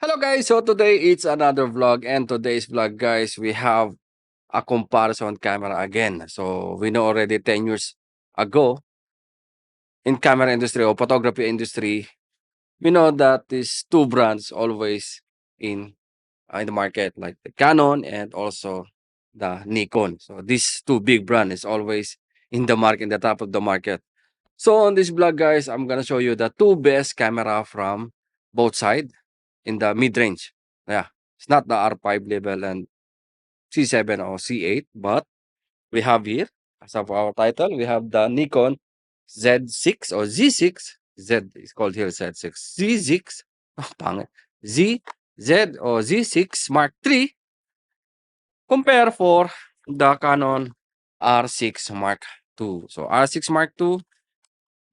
Hello guys, so today it's another vlog, and today's vlog guys, we have a comparison camera again. So we know already 10 years ago in camera industry or photography industry, we know that these two brands always in in the market, like the Canon and also the Nikon. So these two big brands is always in the market, in the top of the market. So on this vlog guys, I'm gonna show you the two best camera from both sides in the mid-range. Yeah, it's not the R5 level and C7 or C8, but we have here, as of our title, we have the Nikon Z6 or Z6. Z is called here Z6. Z6, oh, pangit. Z or Z6 Mark III compare for the Canon R6 Mark II. So R6 Mark II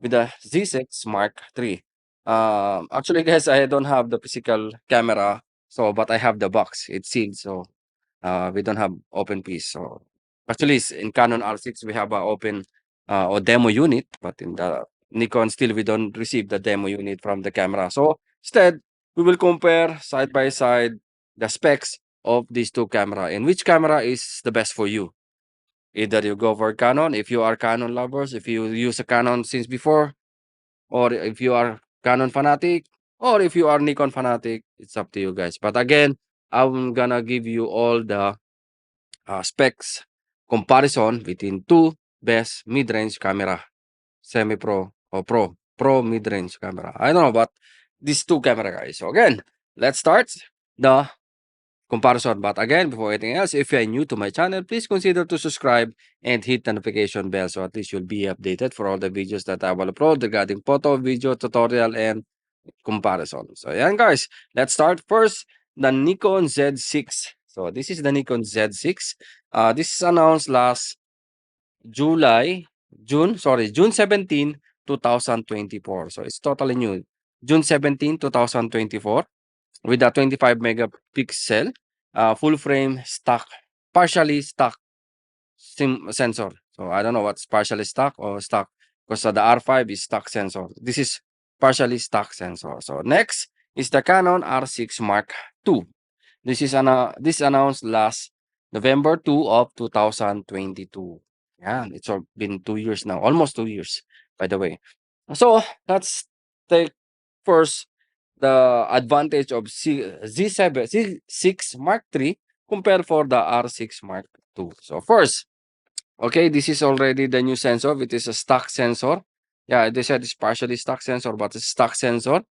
with the Z6 Mark III. Actually, guys, I don't have the physical camera, so but I have the box. It's sealed, so we don't have open piece. So actually, in Canon R6 we have a open or demo unit, but in the Nikon still we don't receive the demo unit from the camera. So instead, we will compare side by side the specs of these two camera and which camera is the best for you. Either you go for Canon if you are Canon lovers, if you use a Canon since before, or if you are Canon fanatic, or if you are Nikon fanatic, it's up to you guys. But again, I'm gonna give you all the specs comparison between two best mid-range camera, semi-pro or pro mid-range camera. I don't know, but these two camera guys. So again, let's start the comparison. But again, before anything else, if you are new to my channel, please consider to subscribe and hit the notification bell so at least you'll be updated for all the videos that I will upload regarding photo, video, tutorial, and comparison. So yan guys, let's start first the Nikon Z6. So this is the Nikon Z6. This is announced last June 17, 2024. So it's totally new. June 17, 2024 with a 25 megapixel full frame stock, partially stock sensor. So I don't know what's partially stock or stock because the R5 is stock sensor. This is partially stock sensor. So next is the Canon R6 Mark II. This announced last November 2 of 2022. Yeah, it's been 2 years now, almost 2 years, by the way. So let's take first the advantage of Z7 Z6 Mark III compared for the R6 Mark II. So first, okay, this is already the new sensor. It is a stock sensor. Yeah, they said it's partially stock sensor, but it's stock sensor.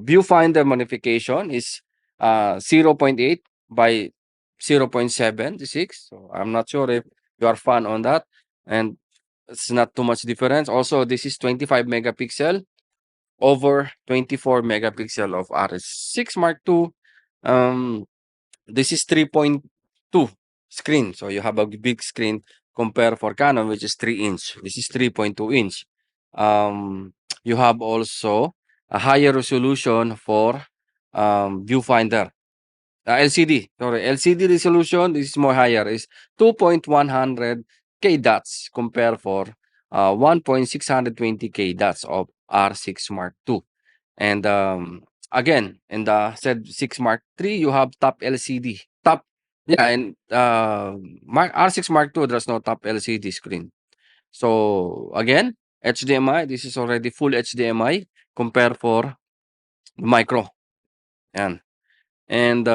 Viewfinder modification is 0.8 by 0.76. So I'm not sure if you are fan on that. And it's not too much difference. Also, this is 25 megapixel over 24 megapixel of RS6 Mark II. Um, this is 3.2 screen. So you have a big screen compared for Canon, which is 3 inch. This is 3.2 inch. You have also a higher resolution for viewfinder. LCD, sorry, LCD resolution, this is more higher, is 2.100 K dots compared for 1.620 K dots of R6 Mark II. And again, in the said 6 Mark III, you have top LCD. Top, yeah, and R6 Mark II, there's no top LCD screen. So again, HDMI, this is already full HDMI compared for micro. Yan. And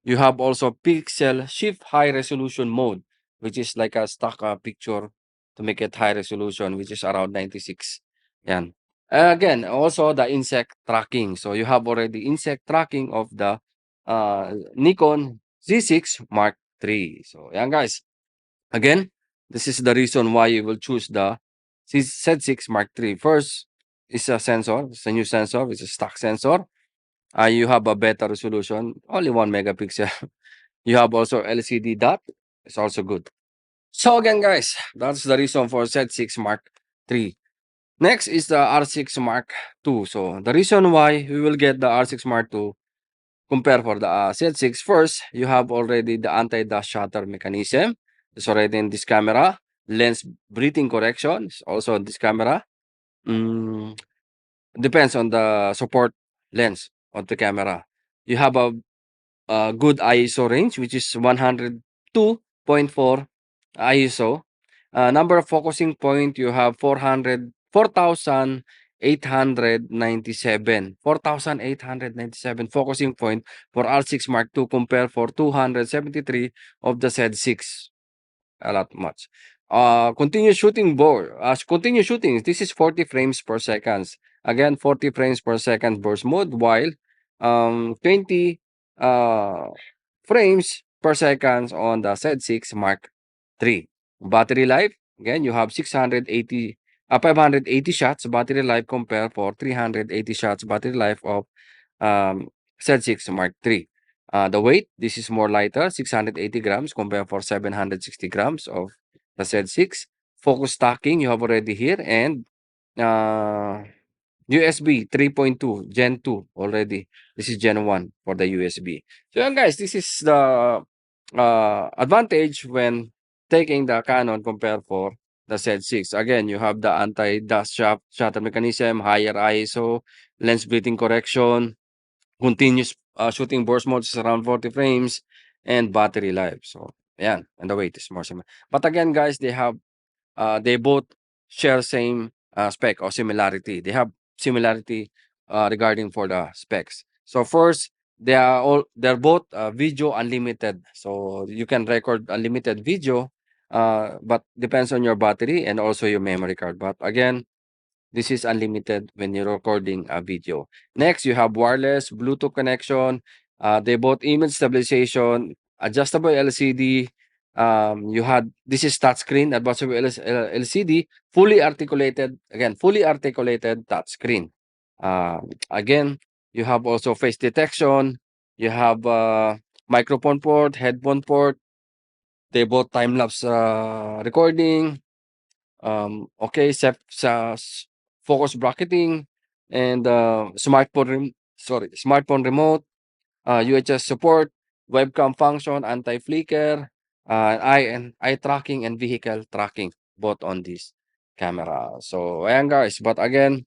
you have also pixel shift high resolution mode, which is like a stock picture to make it high resolution, which is around 96. Yan. Again, also the insect tracking. So you have already insect tracking of the Nikon Z6 Mark III. So yan guys. Again, this is the reason why you will choose the Z6 Mark III. First, it's a sensor. It's a new sensor. It's a stock sensor. You have a better resolution, only 1 megapixel. You have also LCD dot. It's also good. So again, guys, that's the reason for Z6 Mark III. Next is the R6 Mark II. So the reason why we will get the R6 Mark II compare for the Z6 first, you have already the anti-dust shutter mechanism. It's already in this camera. Lens breathing correction is also in this camera. Mm, Depends on the support lens of the camera. You have a good ISO range, which is 102.4 ISO. Number of focusing point, you have 4,897 focusing point for R6 Mark II compared for 273 of the Z6. A lot much. Continue shooting. This is 40 frames per second. Again, 40 frames per second burst mode, while 20 uh, frames per second on the Z6 Mark III. Battery life, again, you have 580 shots battery life compared for 380 shots battery life of um, Z6 Mark III. The weight, this is more lighter, 680 grams compared for 760 grams of the Z6. Focus stacking, you have already here, and uh, USB 3.2 Gen 2 already. This is Gen 1 for the USB. So yan guys, this is the advantage when taking the Canon compared for the Z6. Again, you have the anti-dust shutter mechanism, higher ISO, lens bleeding correction, continuous shooting burst mode is around 40 frames, and battery life. So, ayan, and the weight is more similar. But again, guys, they both share same spec or similarity. They have similarity regarding for the specs. So first, they're both video unlimited. So you can record unlimited video, but depends on your battery and also your memory card. But again, this is unlimited when you're recording a video. Next, you have wireless, Bluetooth connection. They both image stabilization, adjustable LCD. You had this is touchscreen, adjustable LCD, fully articulated. Again, fully articulated touchscreen. Again, you have also face detection. You have microphone port, headphone port. They both time lapse recording. Okay, focus bracketing and smartphone remote, UHS support, webcam function, anti-flicker, eye tracking and vehicle tracking both on this camera. So ayan guys, but again,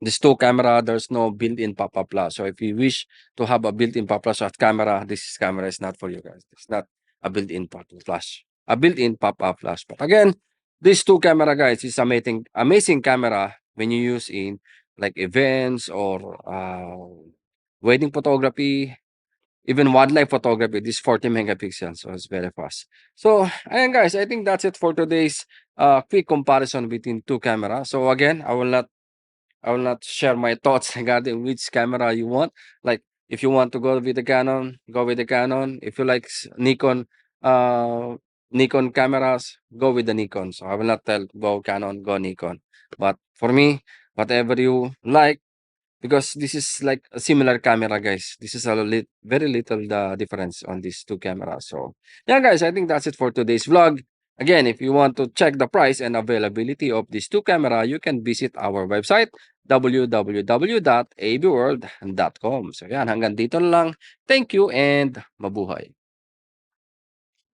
this two camera, there's no built-in pop-up flash. So if you wish to have a built-in pop-up flash at camera, this camera is not for you guys. It's not a built-in pop-up flash. A built-in pop-up flash. But again, these two camera guys is amazing camera when you use in like events or wedding photography, even wildlife photography. This 40 megapixels, so it's very fast. So ayan guys, I think that's it for today's quick comparison between two cameras. So again, I will not share my thoughts regarding which camera you want. Like, if you want to go with the Canon, go with the Canon. If you like uh, Nikon cameras, go with the Nikon. So I will not tell go Canon, go Nikon. But for me, whatever you like, because this is like a similar camera, guys. This is very little the difference on these two cameras. So yeah, guys, I think that's it for today's vlog. Again, if you want to check the price and availability of these two camera, you can visit our website www.abworld.com. So yan, hanggang dito na lang. Thank you and mabuhay.